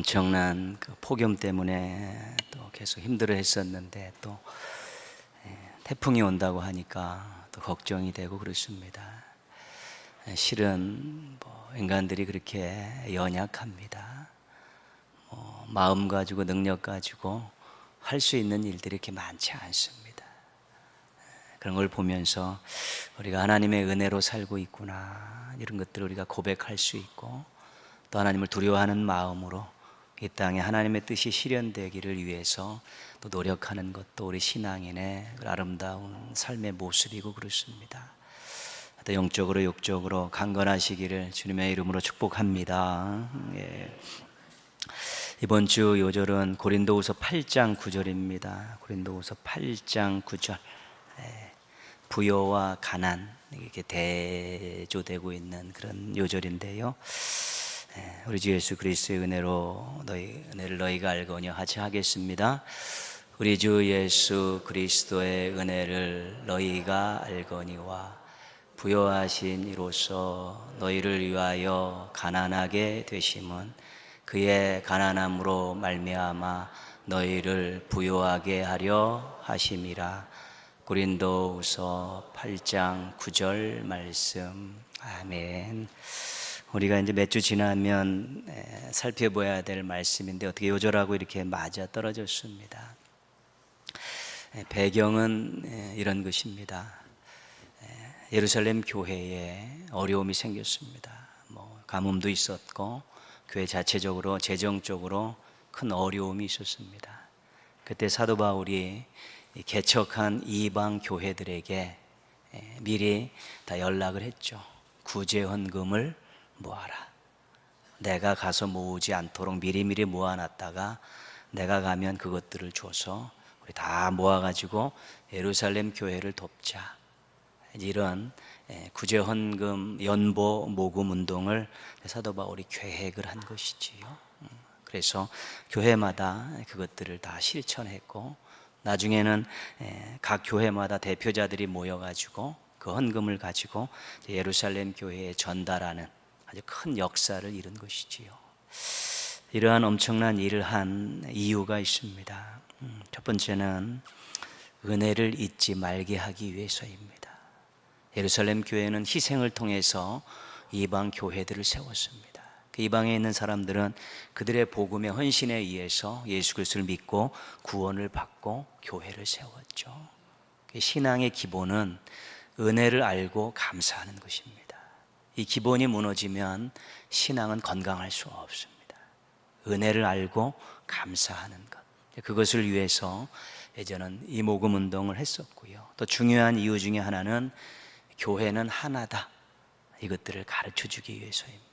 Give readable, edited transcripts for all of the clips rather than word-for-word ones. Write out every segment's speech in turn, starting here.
엄청난 그 폭염 때문에 또 계속 힘들어했었는데 또 태풍이 온다고 하니까 또 걱정이 되고 그렇습니다. 실은 인간들이 그렇게 연약합니다. 마음 가지고 능력 가지고 할 수 있는 일들이 이렇게 많지 않습니다. 그런 걸 보면서 우리가 하나님의 은혜로 살고 있구나, 이런 것들을 우리가 고백할 수 있고, 또 하나님을 두려워하는 마음으로 이 땅에 하나님의 뜻이 실현되기를 위해서 또 노력하는 것도 우리 신앙인의 아름다운 삶의 모습이고 그렇습니다. 또 영적으로 육적으로 강건하시기를 주님의 이름으로 축복합니다. 이번 주 요절은 고린도후서 8장 9절입니다. 고린도후서 8장 9절. 부요와 가난, 이렇게 대조되고 있는 그런 요절인데요. 우리 주 예수 그리스도의 은혜로 은혜를 너희가 알거니와 같이 하겠습니다. 우리 주 예수 그리스도의 은혜를 너희가 알거니와 부요하신 이로써 너희를 위하여 가난하게 되심은 그의 가난함으로 말미암아 너희를 부요하게 하려 하심이라. 고린도후서 8장 9절 말씀. 아멘. 우리가 이제 몇 주 지나면 살펴봐야 될 말씀인데 어떻게 요절하고 이렇게 맞아 떨어졌습니다. 배경은 이런 것입니다. 예루살렘 교회에 어려움이 생겼습니다. 가뭄도 있었고 교회 자체적으로 재정적으로 큰 어려움이 있었습니다. 그때 사도 바울이 개척한 이방 교회들에게 미리 다 연락을 했죠. 구제 헌금을 모아라. 내가 가서 모으지 않도록 미리미리 모아놨다가 내가 가면 그것들을 줘서 우리 다 모아가지고 예루살렘 교회를 돕자. 이런 구제 헌금 연보 모금 운동을 사도 바울이 계획을 한 것이지요. 그래서 교회마다 그것들을 다 실천했고, 나중에는 각 교회마다 대표자들이 모여가지고 그 헌금을 가지고 예루살렘 교회에 전달하는 아주 큰 역사를 이룬 것이지요. 이러한 엄청난 일을 한 이유가 있습니다. 첫 번째는 은혜를 잊지 말게 하기 위해서입니다. 예루살렘 교회는 희생을 통해서 이방 교회들을 세웠습니다. 그 이방에 있는 사람들은 그들의 복음의 헌신에 의해서 예수 그리스도를 믿고 구원을 받고 교회를 세웠죠. 신앙의 기본은 은혜를 알고 감사하는 것입니다. 이 기본이 무너지면 신앙은 건강할 수 없습니다. 은혜를 알고 감사하는 것, 그것을 위해서 예전은 이 모금 운동을 했었고요. 또 중요한 이유 중에 하나는 교회는 하나다, 이것들을 가르쳐 주기 위해서입니다.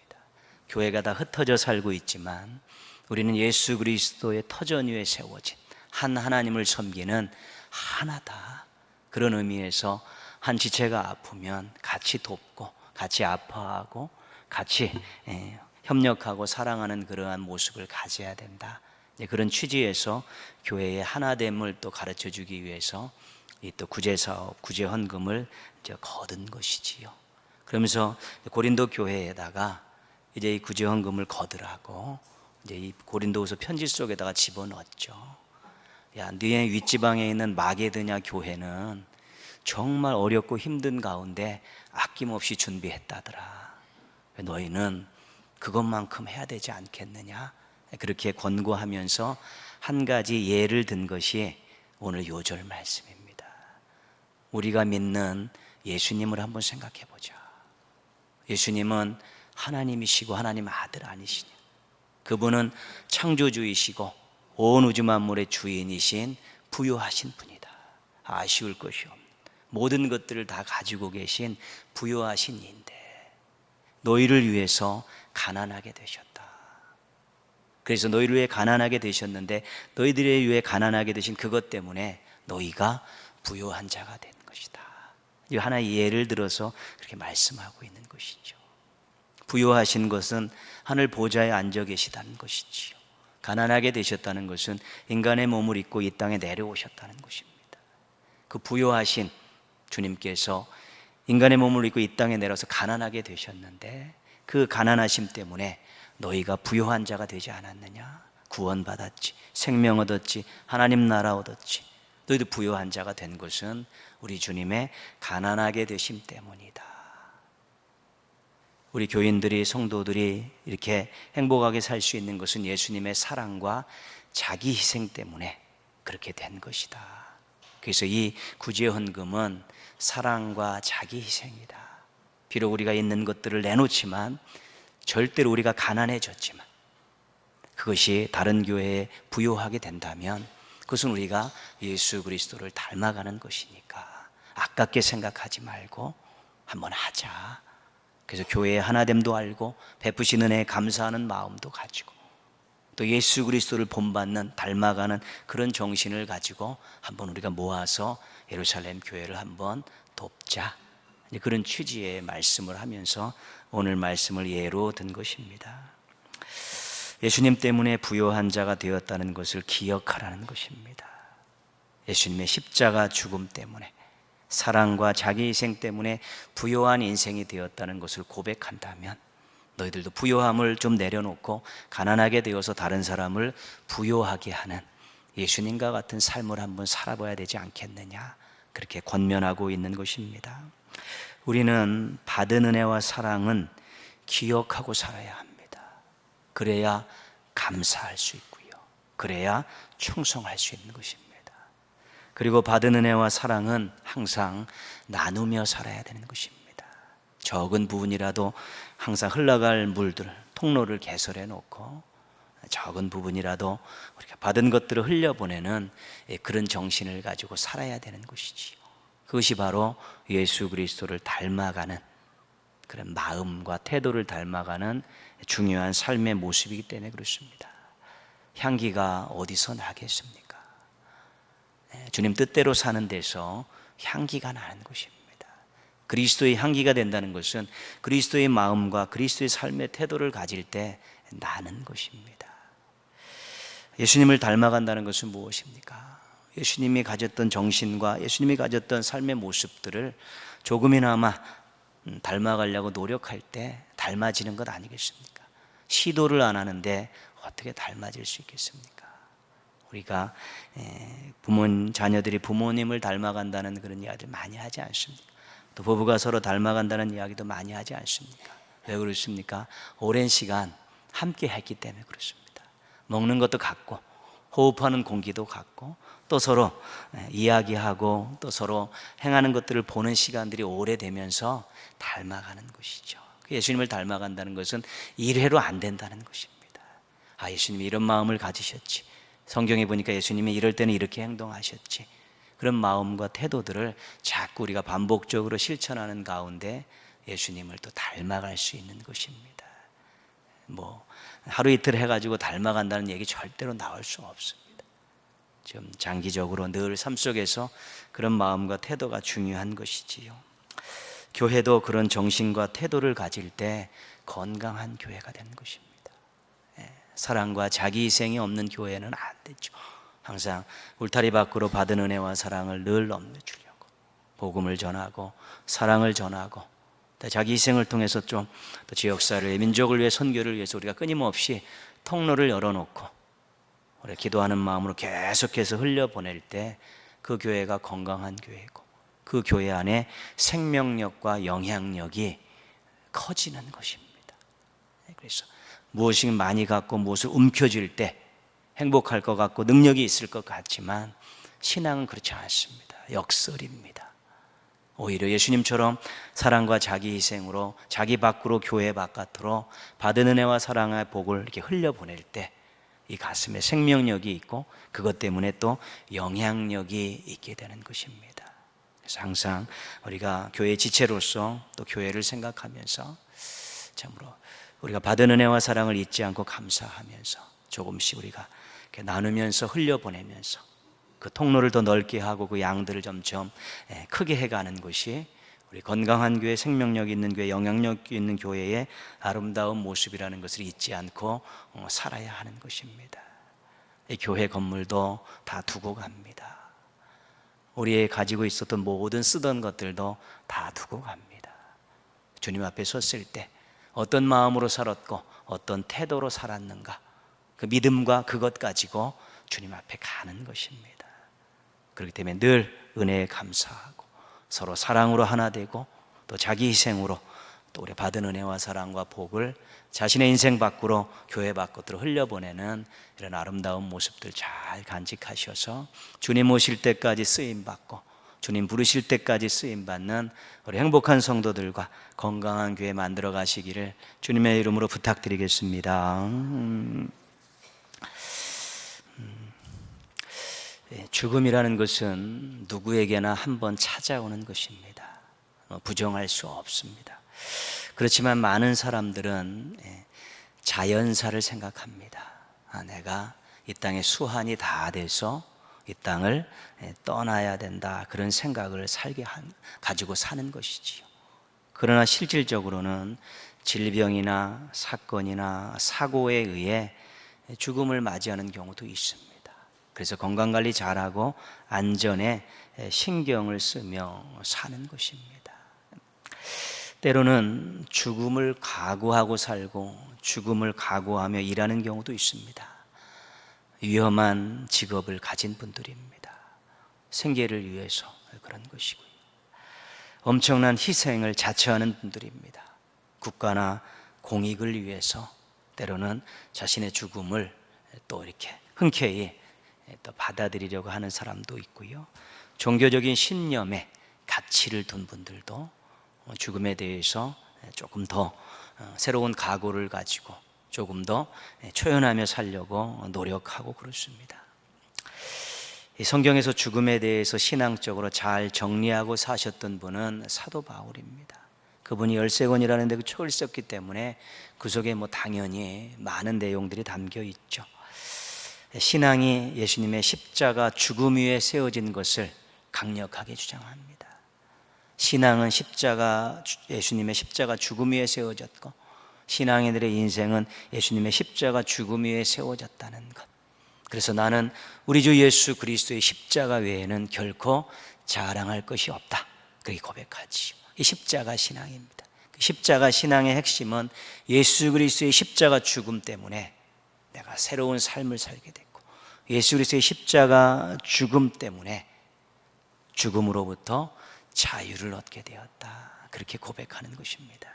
교회가 다 흩어져 살고 있지만 우리는 예수 그리스도의 터전 위에 세워진 한 하나님을 섬기는 하나다, 그런 의미에서 한 지체가 아프면 같이 돕고 같이 아파하고 같이 협력하고 사랑하는 그러한 모습을 가져야 된다, 그런 취지에서 교회의 하나됨을 또 가르쳐 주기 위해서 이 또 구제사업, 구제헌금을 이제 거둔 것이지요. 그러면서 고린도 교회에다가 이제 이 구제헌금을 거두라고 이제 이 고린도후서 편지 속에다가 집어넣었죠. 야, 너희 윗지방에 있는 마게도냐 교회는 정말 어렵고 힘든 가운데 아낌없이 준비했다더라. 너희는 그것만큼 해야 되지 않겠느냐, 그렇게 권고하면서 한 가지 예를 든 것이 오늘 요절 말씀입니다. 우리가 믿는 예수님을 한번 생각해 보자. 예수님은 하나님이시고 하나님 아들 아니시냐? 그분은 창조주이시고 온 우주 만물의 주인이신 부요하신 분이다. 아쉬울 것이 없는 모든 것들을 다 가지고 계신 부요하신 이인데 너희를 위해서 가난하게 되셨다. 그래서 너희를 위해 가난하게 되셨는데 너희들의 위해 가난하게 되신 그것 때문에 너희가 부요한 자가 된 것이다. 이 하나의 예를 들어서 그렇게 말씀하고 있는 것이죠. 부요하신 것은 하늘 보좌에 앉아 계시다는 것이지요. 가난하게 되셨다는 것은 인간의 몸을 입고 이 땅에 내려오셨다는 것입니다. 그 부요하신 주님께서 인간의 몸을 입고 이 땅에 내려서 가난하게 되셨는데 그 가난하심 때문에 너희가 부요한 자가 되지 않았느냐? 구원받았지, 생명 얻었지, 하나님 나라 얻었지. 너희도 부요한 자가 된 것은 우리 주님의 가난하게 되심 때문이다. 우리 교인들이, 성도들이 이렇게 행복하게 살 수 있는 것은 예수님의 사랑과 자기 희생 때문에 그렇게 된 것이다. 그래서 이 구제 헌금은 사랑과 자기 희생이다. 비록 우리가 있는 것들을 내놓지만, 절대로 우리가 가난해졌지만, 그것이 다른 교회에 부요하게 된다면 그것은 우리가 예수 그리스도를 닮아가는 것이니까 아깝게 생각하지 말고 한번 하자. 그래서 교회의 하나됨도 알고 베푸신 은혜에 감사하는 마음도 가지고 또 예수 그리스도를 본받는, 닮아가는 그런 정신을 가지고 한번 우리가 모아서 예루살렘 교회를 한번 돕자. 그런 취지의 말씀을 하면서 오늘 말씀을 예로 든 것입니다. 예수님 때문에 부요한 자가 되었다는 것을 기억하라는 것입니다. 예수님의 십자가 죽음 때문에, 사랑과 자기 희생 때문에 부요한 인생이 되었다는 것을 고백한다면 너희들도 부요함을 좀 내려놓고 가난하게 되어서 다른 사람을 부요하게 하는 예수님과 같은 삶을 한번 살아봐야 되지 않겠느냐, 그렇게 권면하고 있는 것입니다. 우리는 받은 은혜와 사랑은 기억하고 살아야 합니다. 그래야 감사할 수 있고요, 그래야 충성할 수 있는 것입니다. 그리고 받은 은혜와 사랑은 항상 나누며 살아야 되는 것입니다. 적은 부분이라도 항상 흘러갈 물들, 통로를 개설해 놓고 적은 부분이라도 우리가 받은 것들을 흘려보내는 그런 정신을 가지고 살아야 되는 것이지요. 그것이 바로 예수 그리스도를 닮아가는 그런 마음과 태도를 닮아가는 중요한 삶의 모습이기 때문에 그렇습니다. 향기가 어디서 나겠습니까? 주님 뜻대로 사는 데서 향기가 나는 것입니다. 그리스도의 향기가 된다는 것은 그리스도의 마음과 그리스도의 삶의 태도를 가질 때 나는 것입니다. 예수님을 닮아간다는 것은 무엇입니까? 예수님이 가졌던 정신과 예수님이 가졌던 삶의 모습들을 조금이나마 닮아가려고 노력할 때 닮아지는 것 아니겠습니까? 시도를 안 하는데 어떻게 닮아질 수 있겠습니까? 우리가 자녀들이 부모님을 닮아간다는 그런 이야기를 많이 하지 않습니까? 또 부부가 서로 닮아간다는 이야기도 많이 하지 않습니까? 왜 그렇습니까? 오랜 시간 함께 했기 때문에 그렇습니다. 먹는 것도 같고 호흡하는 공기도 같고 또 서로 이야기하고 또 서로 행하는 것들을 보는 시간들이 오래되면서 닮아가는 것이죠. 예수님을 닮아간다는 것은 일회로 안 된다는 것입니다. 아, 예수님이 이런 마음을 가지셨지, 성경에 보니까 예수님이 이럴 때는 이렇게 행동하셨지, 그런 마음과 태도들을 자꾸 우리가 반복적으로 실천하는 가운데 예수님을 또 닮아갈 수 있는 것입니다. 하루 이틀 해가지고 닮아간다는 얘기 절대로 나올 수 없습니다. 좀 장기적으로 늘 삶 속에서 그런 마음과 태도가 중요한 것이지요. 교회도 그런 정신과 태도를 가질 때 건강한 교회가 되는 것입니다. 사랑과 자기 희생이 없는 교회는 안 되죠. 항상 울타리 밖으로 받은 은혜와 사랑을 늘 넘겨주려고 복음을 전하고 사랑을 전하고 자기 희생을 통해서 좀 또 지역사를, 민족을 위해, 선교를 위해서 우리가 끊임없이 통로를 열어놓고 우리 기도하는 마음으로 계속해서 흘려보낼 때 그 교회가 건강한 교회고 그 교회 안에 생명력과 영향력이 커지는 것입니다. 그래서 무엇이 많이 갖고 무엇을 움켜쥘 때 행복할 것 같고 능력이 있을 것 같지만 신앙은 그렇지 않습니다. 역설입니다. 오히려 예수님처럼 사랑과 자기 희생으로 자기 밖으로, 교회 바깥으로 받은 은혜와 사랑의 복을 이렇게 흘려보낼 때 이 가슴에 생명력이 있고 그것 때문에 또 영향력이 있게 되는 것입니다. 그래서 항상 우리가 교회 지체로서 또 교회를 생각하면서 참으로 우리가 받은 은혜와 사랑을 잊지 않고 감사하면서 조금씩 우리가 이렇게 나누면서 흘려보내면서 그 통로를 더 넓게 하고 그 양들을 점점 크게 해가는 것이 우리 건강한 교회, 생명력 있는 교회, 영향력 있는 교회의 아름다운 모습이라는 것을 잊지 않고 살아야 하는 것입니다. 이 교회 건물도 다 두고 갑니다. 우리 가지고 있었던 모든 쓰던 것들도 다 두고 갑니다. 주님 앞에 섰을 때 어떤 마음으로 살았고 어떤 태도로 살았는가, 그 믿음과 그것 가지고 주님 앞에 가는 것입니다. 그렇기 때문에 늘 은혜에 감사하고 서로 사랑으로 하나 되고 또 자기 희생으로 또 우리 받은 은혜와 사랑과 복을 자신의 인생 밖으로, 교회 밖으로 흘려보내는 이런 아름다운 모습들 잘 간직하셔서 주님 오실 때까지 쓰임받고 주님 부르실 때까지 쓰임받는 우리 행복한 성도들과 건강한 교회 만들어 가시기를 주님의 이름으로 부탁드리겠습니다. 죽음이라는 것은 누구에게나 한번 찾아오는 것입니다. 부정할 수 없습니다. 그렇지만 많은 사람들은 자연사를 생각합니다. 내가 이 땅에 수한이 다 돼서 이 땅을 떠나야 된다, 그런 생각을 가지고 사는 것이지요. 그러나 실질적으로는 질병이나 사건이나 사고에 의해 죽음을 맞이하는 경우도 있습니다. 그래서 건강관리 잘하고 안전에 신경을 쓰며 사는 것입니다. 때로는 죽음을 각오하고 살고 죽음을 각오하며 일하는 경우도 있습니다. 위험한 직업을 가진 분들입니다. 생계를 위해서 그런 것이고요. 엄청난 희생을 자처하는 분들입니다. 국가나 공익을 위해서 때로는 자신의 죽음을 또 이렇게 흔쾌히 또 받아들이려고 하는 사람도 있고요. 종교적인 신념에 가치를 둔 분들도 죽음에 대해서 조금 더 새로운 각오를 가지고 조금 더 초연하며 살려고 노력하고 그렇습니다. 이 성경에서 죽음에 대해서 신앙적으로 잘 정리하고 사셨던 분은 사도 바울입니다. 그분이 열세권이라는 데 초를 썼기 때문에 그 속에 당연히 많은 내용들이 담겨 있죠. 신앙이 예수님의 십자가 죽음 위에 세워진 것을 강력하게 주장합니다. 신앙은 예수님의 십자가 죽음 위에 세워졌고 신앙인들의 인생은 예수님의 십자가 죽음 위에 세워졌다는 것. 그래서 나는 우리 주 예수 그리스도의 십자가 외에는 결코 자랑할 것이 없다, 그렇게 고백하지요. 이 십자가 신앙입니다. 십자가 신앙의 핵심은 예수 그리스도의 십자가 죽음 때문에 내가 새로운 삶을 살게 됐고, 예수 그리스도의 십자가 죽음 때문에 죽음으로부터 자유를 얻게 되었다, 그렇게 고백하는 것입니다.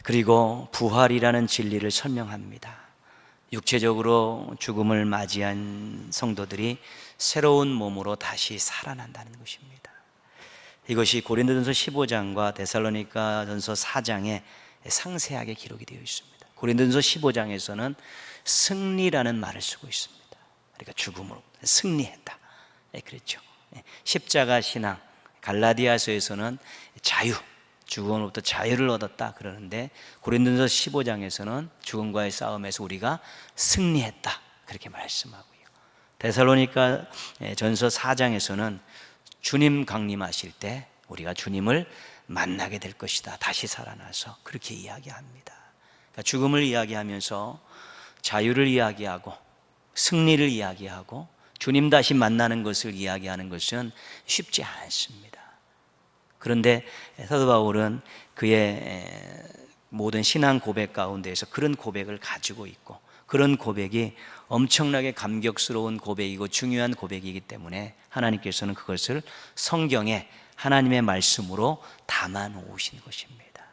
그리고 부활이라는 진리를 설명합니다. 육체적으로 죽음을 맞이한 성도들이 새로운 몸으로 다시 살아난다는 것입니다. 이것이 고린도전서 15장과 데살로니가전서 4장에 상세하게 기록이 되어 있습니다. 고린도전서 15장에서는 승리라는 말을 쓰고 있습니다. 그러니까 죽음으로 승리했다, 그랬죠. 십자가 신앙, 갈라디아서에서는 자유, 죽음으로부터 자유를 얻었다 그러는데 고린도전서 15장에서는 죽음과의 싸움에서 우리가 승리했다, 그렇게 말씀하고요. 데살로니가 전서 4장에서는 주님 강림하실 때 우리가 주님을 만나게 될 것이다, 다시 살아나서, 그렇게 이야기합니다. 그러니까 죽음을 이야기하면서 자유를 이야기하고 승리를 이야기하고 주님 다시 만나는 것을 이야기하는 것은 쉽지 않습니다. 그런데 사도 바울은 그의 모든 신앙 고백 가운데에서 그런 고백을 가지고 있고, 그런 고백이 엄청나게 감격스러운 고백이고 중요한 고백이기 때문에 하나님께서는 그것을 성경에 하나님의 말씀으로 담아 놓으신 것입니다.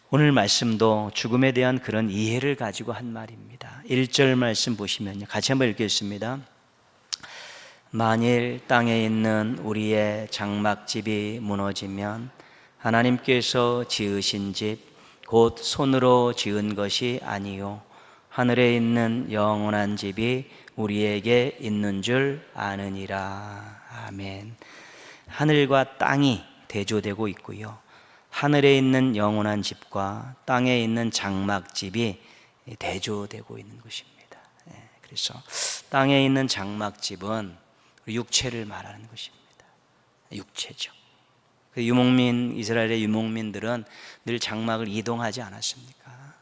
오늘 말씀도 죽음에 대한 그런 이해를 가지고 한 말입니다. 1절 말씀 보시면요, 같이 한번 읽겠습니다. 만일 땅에 있는 우리의 장막집이 무너지면 하나님께서 지으신 집 곧 손으로 지은 것이 아니요 하늘에 있는 영원한 집이 우리에게 있는 줄 아느니라. 아멘. 하늘과 땅이 대조되고 있고요, 하늘에 있는 영원한 집과 땅에 있는 장막집이 대조되고 있는 것입니다. 그래서 땅에 있는 장막집은 육체를 말하는 것입니다. 육체죠. 이스라엘의 유목민들은 늘 장막을 이동하지 않았습니까?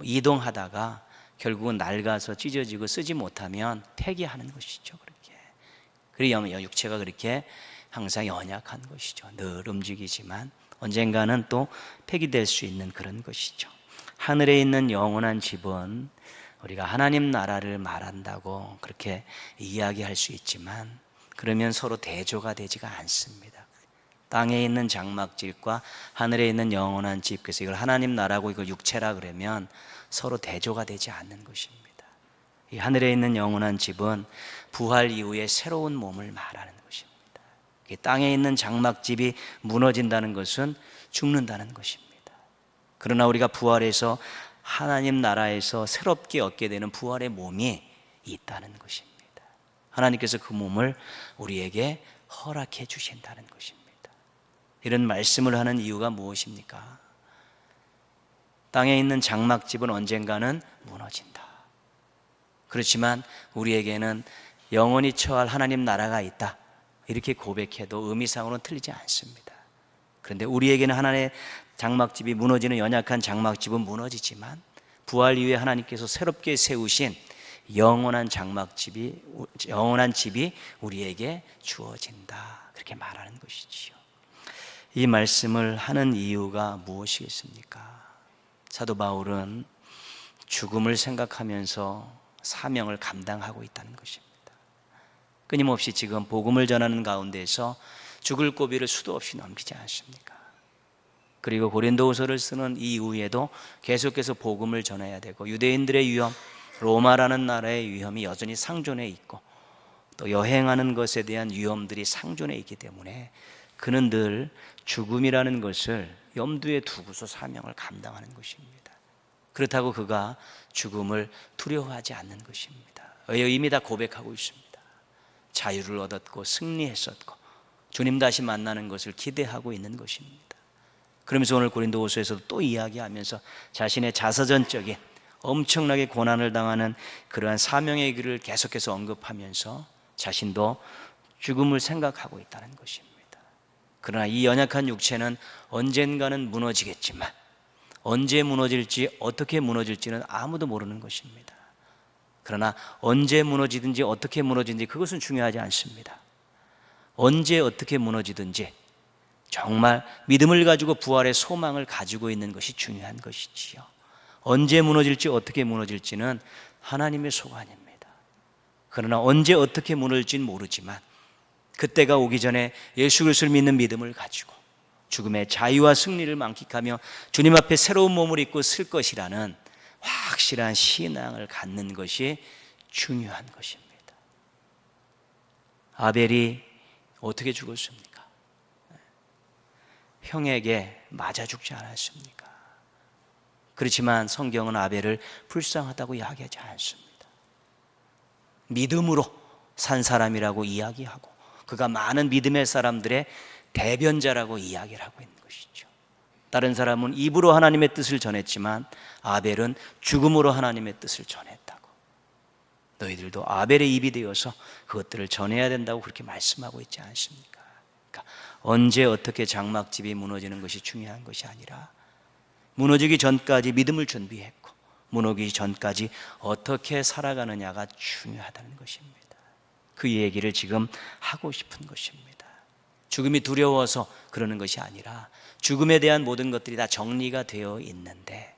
이동하다가 결국은 낡아서 찢어지고 쓰지 못하면 폐기하는 것이죠. 그래서 육체가 그렇게 항상 연약한 것이죠. 늘 움직이지만 언젠가는 또 폐기될 수 있는 그런 것이죠. 하늘에 있는 영원한 집은 우리가 하나님 나라를 말한다고 그렇게 이야기할 수 있지만 그러면 서로 대조가 되지가 않습니다. 땅에 있는 장막집과 하늘에 있는 영원한 집, 그래서 이걸 하나님 나라고 이걸 육체라 그러면 서로 대조가 되지 않는 것입니다. 이 하늘에 있는 영원한 집은 부활 이후에 새로운 몸을 말하는 것입니다. 땅에 있는 장막집이 무너진다는 것은 죽는다는 것입니다. 그러나 우리가 부활해서 하나님 나라에서 새롭게 얻게 되는 부활의 몸이 있다는 것입니다. 하나님께서 그 몸을 우리에게 허락해 주신다는 것입니다. 이런 말씀을 하는 이유가 무엇입니까? 땅에 있는 장막집은 언젠가는 무너진다. 그렇지만 우리에게는 영원히 처할 하나님 나라가 있다. 이렇게 고백해도 의미상으로는 틀리지 않습니다. 그런데 우리에게는 하나님의 장막집이 무너지는 연약한 장막집은 무너지지만 부활 이후에 하나님께서 새롭게 세우신 영원한 장막집이, 영원한 집이 우리에게 주어진다. 그렇게 말하는 것이지요. 이 말씀을 하는 이유가 무엇이겠습니까? 사도 바울은 죽음을 생각하면서 사명을 감당하고 있다는 것입니다. 끊임없이 지금 복음을 전하는 가운데에서 죽을 고비를 수도 없이 넘기지 않습니까? 그리고 고린도후서를 쓰는 이후에도 계속해서 복음을 전해야 되고 유대인들의 위험, 로마라는 나라의 위험이 여전히 상존해 있고 또 여행하는 것에 대한 위험들이 상존해 있기 때문에 그는 늘 죽음이라는 것을 염두에 두고서 사명을 감당하는 것입니다. 그렇다고 그가 죽음을 두려워하지 않는 것입니다. 이미 다 고백하고 있습니다. 자유를 얻었고 승리했었고 주님 다시 만나는 것을 기대하고 있는 것입니다. 그러면서 오늘 고린도후서에서도 또 이야기하면서 자신의 자서전적인 엄청나게 고난을 당하는 그러한 사명의 길을 계속해서 언급하면서 자신도 죽음을 생각하고 있다는 것입니다. 그러나 이 연약한 육체는 언젠가는 무너지겠지만 언제 무너질지 어떻게 무너질지는 아무도 모르는 것입니다. 그러나 언제 무너지든지 어떻게 무너지든지 그것은 중요하지 않습니다. 언제 어떻게 무너지든지 정말 믿음을 가지고 부활의 소망을 가지고 있는 것이 중요한 것이지요. 언제 무너질지 어떻게 무너질지는 하나님의 소관입니다. 그러나 언제 어떻게 무너질지는 모르지만 그때가 오기 전에 예수 그리스도를 믿는 믿음을 가지고 죽음의 자유와 승리를 만끽하며 주님 앞에 새로운 몸을 입고 쓸 것이라는 확실한 신앙을 갖는 것이 중요한 것입니다. 아벨이 어떻게 죽었습니까? 형에게 맞아 죽지 않았습니까? 그렇지만 성경은 아벨을 불쌍하다고 이야기하지 않습니다. 믿음으로 산 사람이라고 이야기하고 그가 많은 믿음의 사람들의 대변자라고 이야기를 하고 있는 것이죠. 다른 사람은 입으로 하나님의 뜻을 전했지만 아벨은 죽음으로 하나님의 뜻을 전했다고. 너희들도 아벨의 입이 되어서 그것들을 전해야 된다고 그렇게 말씀하고 있지 않습니까? 그러니까 언제 어떻게 장막집이 무너지는 것이 중요한 것이 아니라 무너지기 전까지 믿음을 준비했고 무너지기 전까지 어떻게 살아가느냐가 중요하다는 것입니다. 그 얘기를 지금 하고 싶은 것입니다. 죽음이 두려워서 그러는 것이 아니라 죽음에 대한 모든 것들이 다 정리가 되어 있는데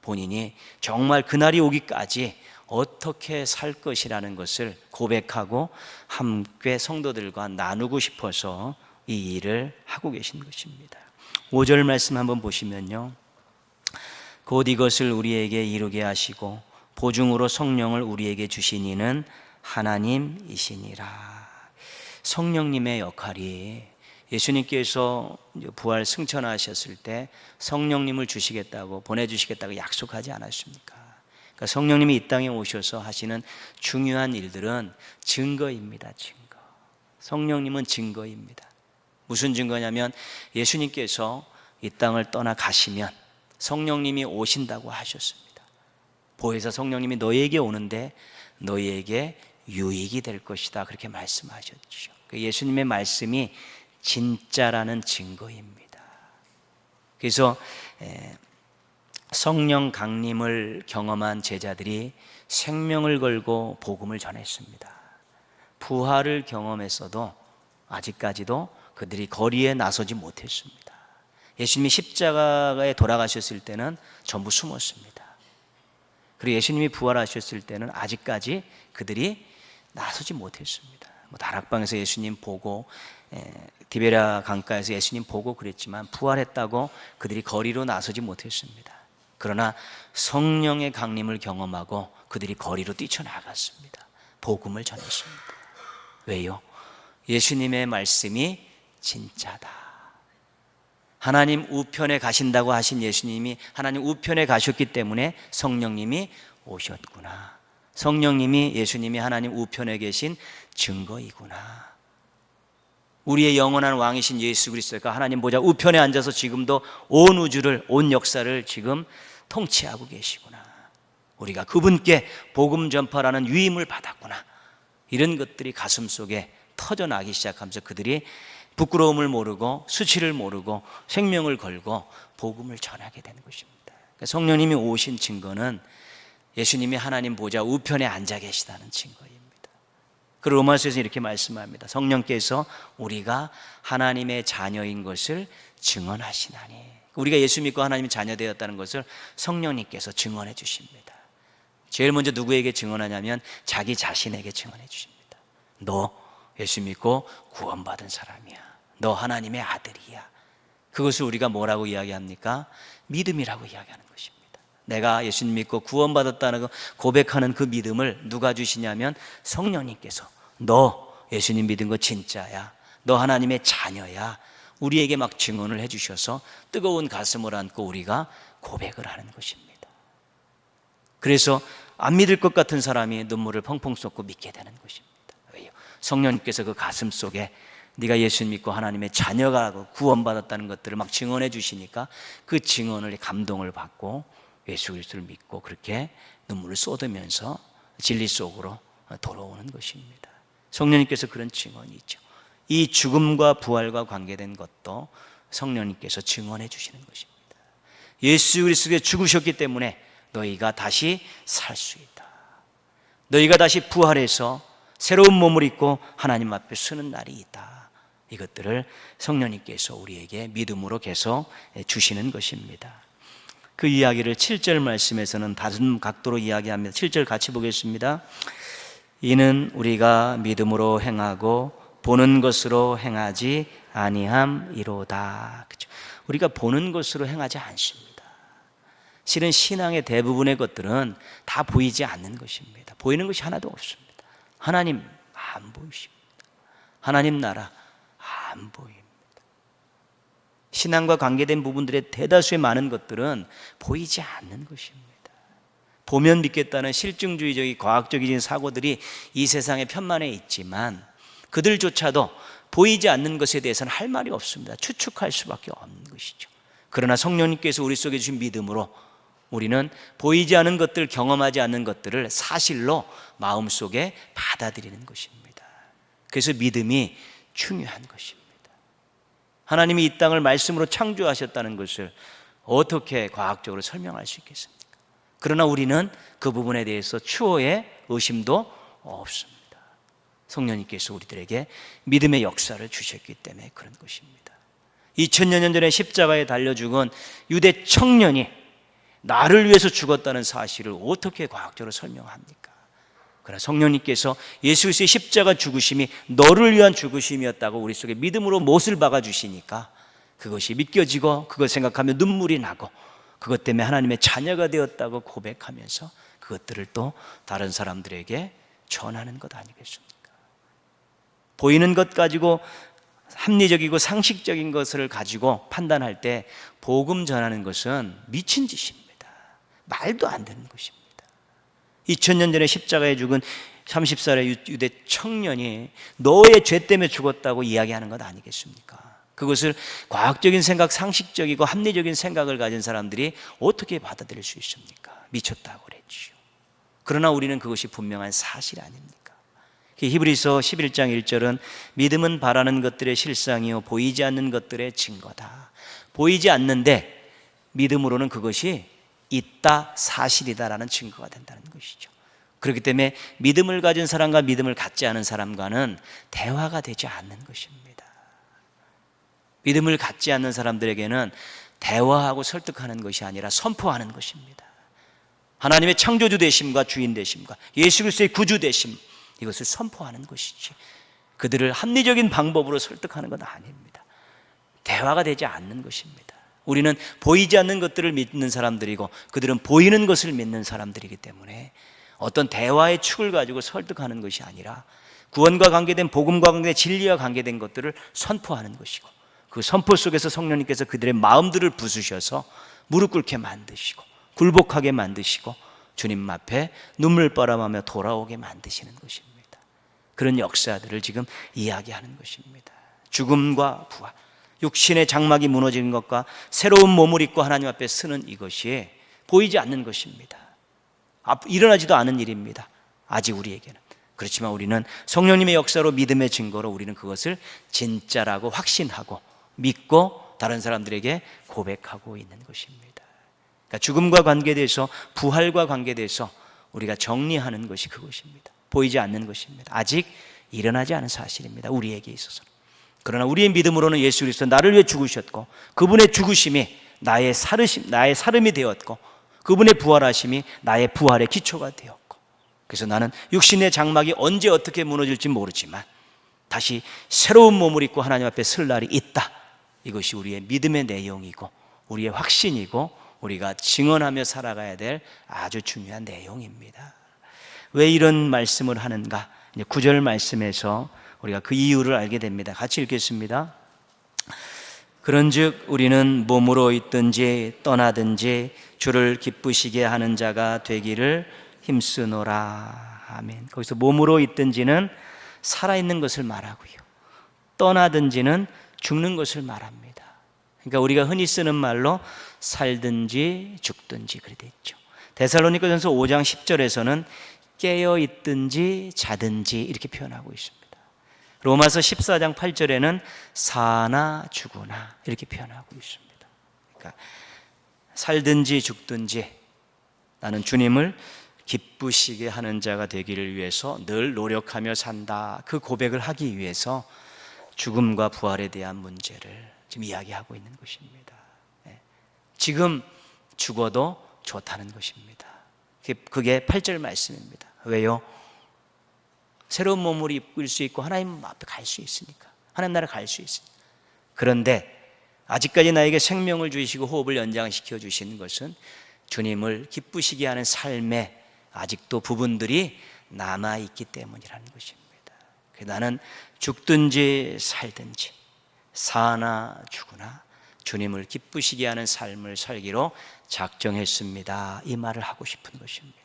본인이 정말 그날이 오기까지 어떻게 살 것이라는 것을 고백하고 함께 성도들과 나누고 싶어서 이 일을 하고 계신 것입니다. 5절 말씀 한번 보시면요, 곧 이것을 우리에게 이루게 하시고 보증으로 성령을 우리에게 주신 이는 하나님이시니라. 성령님의 역할이 예수님께서 부활 승천하셨을 때 성령님을 주시겠다고 보내주시겠다고 약속하지 않았습니까? 그러니까 성령님이 이 땅에 오셔서 하시는 중요한 일들은 증거입니다. 증거. 성령님은 증거입니다. 무슨 증거냐면 예수님께서 이 땅을 떠나 가시면 성령님이 오신다고 하셨습니다. 보혜사 성령님이 너희에게 오는데 너희에게 유익이 될 것이다, 그렇게 말씀하셨죠. 예수님의 말씀이 진짜라는 증거입니다. 그래서 성령 강림을 경험한 제자들이 생명을 걸고 복음을 전했습니다. 부활을 경험했어도 아직까지도 그들이 거리에 나서지 못했습니다. 예수님이 십자가에 돌아가셨을 때는 전부 숨었습니다. 그리고 예수님이 부활하셨을 때는 아직까지 그들이 나서지 못했습니다. 다락방에서 예수님 보고, 디베랴 강가에서 예수님 보고 그랬지만 부활했다고 그들이 거리로 나서지 못했습니다. 그러나 성령의 강림을 경험하고 그들이 거리로 뛰쳐나갔습니다. 복음을 전했습니다. 왜요? 예수님의 말씀이 진짜다. 하나님 우편에 가신다고 하신 예수님이 하나님 우편에 가셨기 때문에 성령님이 오셨구나. 성령님이 예수님이 하나님 우편에 계신 증거이구나. 우리의 영원한 왕이신 예수 그리스도가 하나님 보좌 우편에 앉아서 지금도 온 우주를, 온 역사를 지금 통치하고 계시구나. 우리가 그분께 복음 전파라는 유임을 받았구나. 이런 것들이 가슴속에 터져나기 시작하면서 그들이 부끄러움을 모르고 수치를 모르고 생명을 걸고 복음을 전하게 되는 것입니다. 성령님이 오신 증거는 예수님이 하나님 보좌 우편에 앉아 계시다는 증거입니다. 그 로마서에서 이렇게 말씀합니다. 성령께서 우리가 하나님의 자녀인 것을 증언하시나니. 우리가 예수 믿고 하나님의 자녀 되었다는 것을 성령님께서 증언해 주십니다. 제일 먼저 누구에게 증언하냐면 자기 자신에게 증언해 주십니다. 너 예수 믿고 구원받은 사람이야. 너 하나님의 아들이야. 그것을 우리가 뭐라고 이야기합니까? 믿음이라고 이야기하는 것입니다. 내가 예수님 믿고 구원받았다는 고백하는 그 믿음을 누가 주시냐면 성령님께서 너 예수님 믿은 거 진짜야. 너 하나님의 자녀야. 우리에게 막 증언을 해주셔서 뜨거운 가슴을 안고 우리가 고백을 하는 것입니다. 그래서 안 믿을 것 같은 사람이 눈물을 펑펑 쏟고 믿게 되는 것입니다. 왜요? 성령님께서 그 가슴 속에 네가 예수 믿고 하나님의 자녀가 구원받았다는 것들을 막 증언해 주시니까 그 증언을 감동을 받고 예수 그리스도를 믿고 그렇게 눈물을 쏟으면서 진리 속으로 돌아오는 것입니다. 성령님께서 그런 증언이 있죠. 이 죽음과 부활과 관계된 것도 성령님께서 증언해 주시는 것입니다. 예수 그리스도에 죽으셨기 때문에 너희가 다시 살 수 있다. 너희가 다시 부활해서 새로운 몸을 입고 하나님 앞에 서는 날이 있다. 이것들을 성령님께서 우리에게 믿음으로 계속 주시는 것입니다. 그 이야기를 7절 말씀에서는 다른 각도로 이야기합니다. 7절 같이 보겠습니다. 이는 우리가 믿음으로 행하고 보는 것으로 행하지 아니함이로다. 그렇죠? 우리가 보는 것으로 행하지 않습니다. 실은 신앙의 대부분의 것들은 다 보이지 않는 것입니다. 보이는 것이 하나도 없습니다. 하나님 안 보이십니다. 하나님 나라 안 보입니다. 신앙과 관계된 부분들의 대다수의 많은 것들은 보이지 않는 것입니다. 보면 믿겠다는 실증주의적인 과학적인 사고들이 이 세상에 편만에 있지만 그들조차도 보이지 않는 것에 대해서는 할 말이 없습니다. 추측할 수밖에 없는 것이죠. 그러나 성령님께서 우리 속에 주신 믿음으로 우리는 보이지 않은 것들, 경험하지 않는 것들을 사실로 마음속에 받아들이는 것입니다. 그래서 믿음이 중요한 것입니다. 하나님이 이 땅을 말씀으로 창조하셨다는 것을 어떻게 과학적으로 설명할 수 있겠습니까? 그러나 우리는 그 부분에 대해서 추호의 의심도 없습니다. 성령님께서 우리들에게 믿음의 역사를 주셨기 때문에 그런 것입니다. 2000년 전에 십자가에 달려 죽은 유대 청년이 나를 위해서 죽었다는 사실을 어떻게 과학적으로 설명합니까? 그러나 성령님께서 예수 그리스도의 십자가 죽으심이 너를 위한 죽으심이었다고 우리 속에 믿음으로 못을 박아주시니까 그것이 믿겨지고 그걸 생각하며 눈물이 나고 그것 때문에 하나님의 자녀가 되었다고 고백하면서 그것들을 또 다른 사람들에게 전하는 것 아니겠습니까? 보이는 것 가지고 합리적이고 상식적인 것을 가지고 판단할 때 복음 전하는 것은 미친 짓입니다. 말도 안 되는 것입니다. 2000년 전에 십자가에 죽은 30살의 유대 청년이 너의 죄 때문에 죽었다고 이야기하는 것 아니겠습니까? 그것을 과학적인 생각, 상식적이고 합리적인 생각을 가진 사람들이 어떻게 받아들일 수 있습니까? 미쳤다고 그랬지요. 그러나 우리는 그것이 분명한 사실 아닙니까? 히브리서 11장 1절은 믿음은 바라는 것들의 실상이요 보이지 않는 것들의 증거다. 보이지 않는데 믿음으로는 그것이 있다, 사실이다라는 증거가 된다는 것이죠. 그렇기 때문에 믿음을 가진 사람과 믿음을 갖지 않은 사람과는 대화가 되지 않는 것입니다. 믿음을 갖지 않는 사람들에게는 대화하고 설득하는 것이 아니라 선포하는 것입니다. 하나님의 창조주 되심과 주인 되심과 예수 그리스도의 구주 되심, 이것을 선포하는 것이지 그들을 합리적인 방법으로 설득하는 건 아닙니다. 대화가 되지 않는 것입니다. 우리는 보이지 않는 것들을 믿는 사람들이고 그들은 보이는 것을 믿는 사람들이기 때문에 어떤 대화의 축을 가지고 설득하는 것이 아니라 구원과 관계된, 복음과 관계된, 진리와 관계된 것들을 선포하는 것이고 그 선포 속에서 성령님께서 그들의 마음들을 부수셔서 무릎 꿇게 만드시고 굴복하게 만드시고 주님 앞에 눈물 바람하며 돌아오게 만드시는 것입니다. 그런 역사들을 지금 이야기하는 것입니다. 죽음과 부활, 육신의 장막이 무너지는 것과 새로운 몸을 입고 하나님 앞에 서는 이것이 보이지 않는 것입니다. 일어나지도 않은 일입니다. 아직 우리에게는. 그렇지만 우리는 성령님의 역사로 믿음의 증거로 우리는 그것을 진짜라고 확신하고 믿고 다른 사람들에게 고백하고 있는 것입니다. 그러니까 죽음과 관계돼서, 부활과 관계돼서 우리가 정리하는 것이 그것입니다. 보이지 않는 것입니다. 아직 일어나지 않은 사실입니다. 우리에게 있어서는. 그러나 우리의 믿음으로는 예수 그리스도 나를 위해 죽으셨고 그분의 죽으심이 나의 살음이 되었고 그분의 부활하심이 나의 부활의 기초가 되었고, 그래서 나는 육신의 장막이 언제 어떻게 무너질지 모르지만 다시 새로운 몸을 입고 하나님 앞에 설 날이 있다. 이것이 우리의 믿음의 내용이고 우리의 확신이고 우리가 증언하며 살아가야 될 아주 중요한 내용입니다. 왜 이런 말씀을 하는가? 9절 말씀에서 우리가 그 이유를 알게 됩니다. 같이 읽겠습니다. 그런즉 우리는 몸으로 있든지 떠나든지 주를 기쁘시게 하는 자가 되기를 힘쓰노라. 아멘. 거기서 몸으로 있든지는 살아있는 것을 말하고요, 떠나든지는 죽는 것을 말합니다. 그러니까 우리가 흔히 쓰는 말로 살든지 죽든지 그래 됐죠. 데살로니가전서 5장 10절에서는 깨어 있든지 자든지 이렇게 표현하고 있습니다. 로마서 14장 8절에는 사나 죽으나 이렇게 표현하고 있습니다. 그러니까 살든지 죽든지 나는 주님을 기쁘시게 하는 자가 되기를 위해서 늘 노력하며 산다. 그 고백을 하기 위해서 죽음과 부활에 대한 문제를 지금 이야기하고 있는 것입니다. 지금 죽어도 좋다는 것입니다. 그게 8절 말씀입니다. 왜요? 새로운 몸을 입을 수 있고 하나님 앞에 갈 수 있으니까, 하나님 나라 갈 수 있으니까. 그런데 아직까지 나에게 생명을 주시고 호흡을 연장시켜 주시는 것은 주님을 기쁘시게 하는 삶에 아직도 부분들이 남아있기 때문이라는 것입니다. 나는 죽든지 살든지 사나 죽으나 주님을 기쁘시게 하는 삶을 살기로 작정했습니다. 이 말을 하고 싶은 것입니다.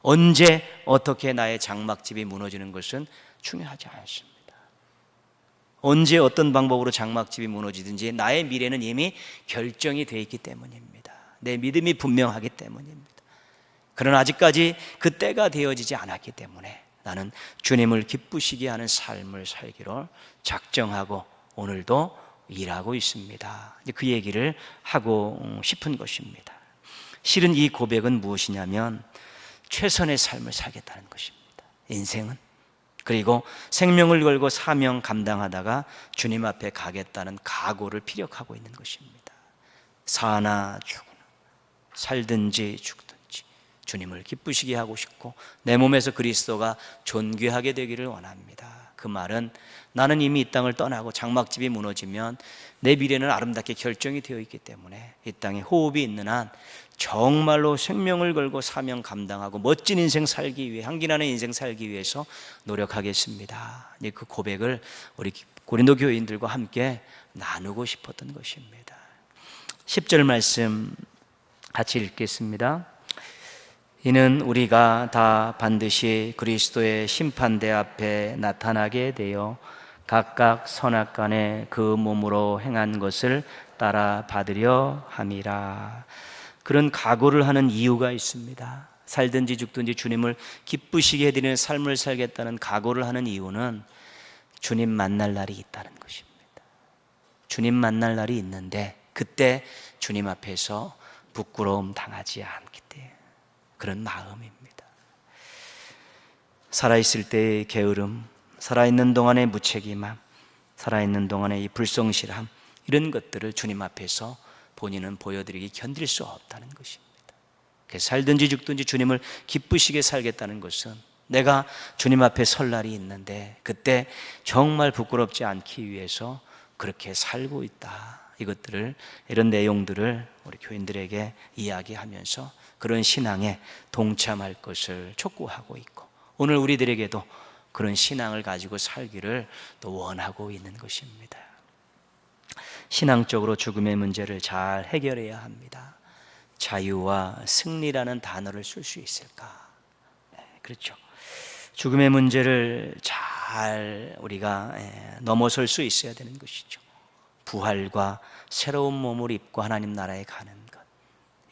언제 어떻게 나의 장막집이 무너지는 것은 중요하지 않습니다. 언제 어떤 방법으로 장막집이 무너지든지 나의 미래는 이미 결정이 되어 있기 때문입니다. 내 믿음이 분명하기 때문입니다. 그러나 아직까지 그 때가 되어지지 않았기 때문에 나는 주님을 기쁘시게 하는 삶을 살기로 작정하고 오늘도 일하고 있습니다. 그 얘기를 하고 싶은 것입니다. 실은 이 고백은 무엇이냐면 최선의 삶을 살겠다는 것입니다. 인생은. 그리고 생명을 걸고 사명 감당하다가 주님 앞에 가겠다는 각오를 피력하고 있는 것입니다. 사나 죽으나 살든지 죽든지 주님을 기쁘시게 하고 싶고 내 몸에서 그리스도가 존귀하게 되기를 원합니다. 그 말은 나는 이미 이 땅을 떠나고 장막집이 무너지면 내 미래는 아름답게 결정이 되어 있기 때문에 이 땅에 호흡이 있는 한 정말로 생명을 걸고 사명 감당하고 멋진 인생 살기 위해, 향기나는 인생 살기 위해서 노력하겠습니다. 그 고백을 우리 고린도 교인들과 함께 나누고 싶었던 것입니다. 10절 말씀 같이 읽겠습니다. 이는 우리가 다 반드시 그리스도의 심판대 앞에 나타나게 되어 각각 선악간에 그 몸으로 행한 것을 따라 받으려 함이라. 그런 각오를 하는 이유가 있습니다. 살든지 죽든지 주님을 기쁘시게 해드리는 삶을 살겠다는 각오를 하는 이유는 주님 만날 날이 있다는 것입니다. 주님 만날 날이 있는데 그때 주님 앞에서 부끄러움 당하지 않기 때문에 그런 마음입니다. 살아있을 때의 게으름, 살아있는 동안의 무책임함, 살아있는 동안의 이 불성실함, 이런 것들을 주님 앞에서 본인은 보여드리기 견딜 수 없다는 것입니다. 살든지 죽든지 주님을 기쁘시게 살겠다는 것은 내가 주님 앞에 설 날이 있는데 그때 정말 부끄럽지 않기 위해서 그렇게 살고 있다. 이것들을, 이런 내용들을 우리 교인들에게 이야기하면서 그런 신앙에 동참할 것을 촉구하고 있고, 오늘 우리들에게도 그런 신앙을 가지고 살기를 또 원하고 있는 것입니다. 신앙적으로 죽음의 문제를 잘 해결해야 합니다. 자유와 승리라는 단어를 쓸 수 있을까? 그렇죠. 죽음의 문제를 잘 우리가 넘어설 수 있어야 되는 것이죠. 부활과 새로운 몸을 입고 하나님 나라에 가는 것,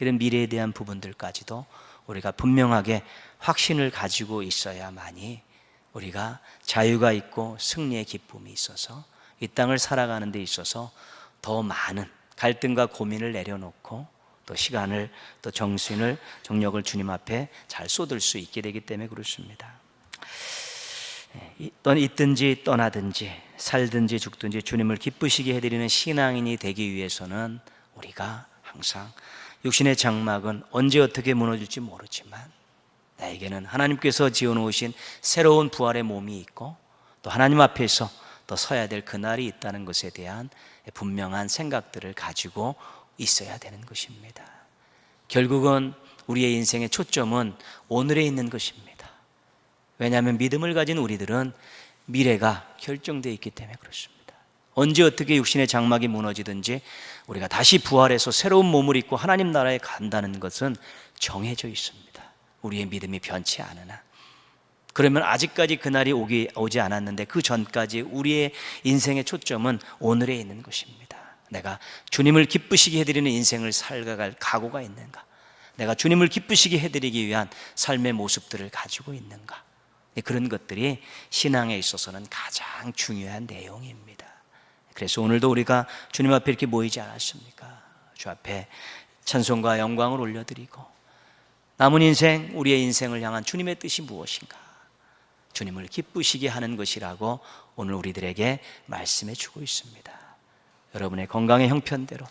이런 미래에 대한 부분들까지도 우리가 분명하게 확신을 가지고 있어야만이 우리가 자유가 있고 승리의 기쁨이 있어서 이 땅을 살아가는 데 있어서 더 많은 갈등과 고민을 내려놓고 또 시간을, 또 정신을, 정력을 주님 앞에 잘 쏟을 수 있게 되기 때문에 그렇습니다. 있든지 떠나든지 살든지 죽든지 주님을 기쁘시게 해드리는 신앙인이 되기 위해서는 우리가 항상 육신의 장막은 언제 어떻게 무너질지 모르지만 나에게는 하나님께서 지어놓으신 새로운 부활의 몸이 있고 또 하나님 앞에서 또 서야 될 그날이 있다는 것에 대한 분명한 생각들을 가지고 있어야 되는 것입니다. 결국은 우리의 인생의 초점은 오늘에 있는 것입니다. 왜냐하면 믿음을 가진 우리들은 미래가 결정되어 있기 때문에 그렇습니다. 언제 어떻게 육신의 장막이 무너지든지 우리가 다시 부활해서 새로운 몸을 입고 하나님 나라에 간다는 것은 정해져 있습니다. 우리의 믿음이 변치 않으나, 그러면 아직까지 그날이 오지 않았는데 그 전까지 우리의 인생의 초점은 오늘에 있는 것입니다. 내가 주님을 기쁘시게 해드리는 인생을 살아갈 각오가 있는가? 내가 주님을 기쁘시게 해드리기 위한 삶의 모습들을 가지고 있는가? 그런 것들이 신앙에 있어서는 가장 중요한 내용입니다. 그래서 오늘도 우리가 주님 앞에 이렇게 모이지 않았습니까? 주 앞에 찬송과 영광을 올려드리고 남은 인생, 우리의 인생을 향한 주님의 뜻이 무엇인가? 주님을 기쁘시게 하는 것이라고 오늘 우리들에게 말씀해 주고 있습니다. 여러분의 건강의 형편대로,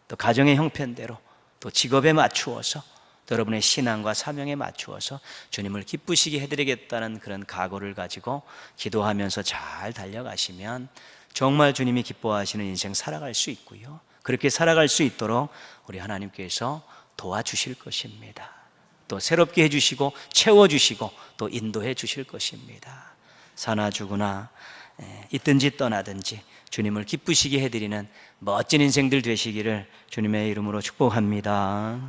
또 가정의 형편대로, 또 직업에 맞추어서, 또 여러분의 신앙과 사명에 맞추어서 주님을 기쁘시게 해드리겠다는 그런 각오를 가지고 기도하면서 잘 달려가시면 정말 주님이 기뻐하시는 인생 살아갈 수 있고요, 그렇게 살아갈 수 있도록 우리 하나님께서 도와주실 것입니다. 또 새롭게 해주시고 채워주시고 또 인도해 주실 것입니다. 사나 죽으나 있든지 떠나든지 주님을 기쁘시게 해드리는 멋진 인생들 되시기를 주님의 이름으로 축복합니다.